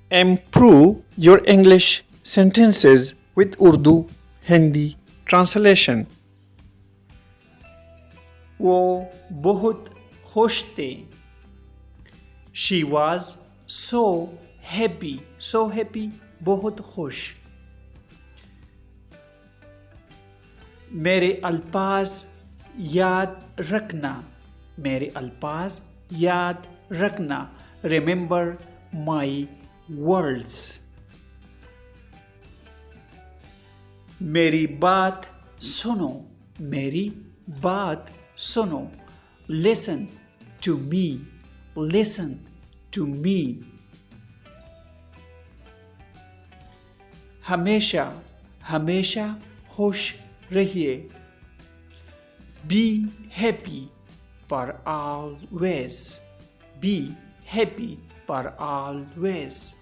Improve your English sentences with Urdu Hindi translation. वो बहुत खुश थे. She was so happy. So happy, बहुत खुश. मेरे अल्फाज याद रखना. मेरे अल्फाज याद रखना. Remember my words. मेरी बात सुनो. मेरी बात सुनो. Listen to me. Listen to me. हमेशा हमेशा खुश रहिए. Be happy for always. Be happy for always.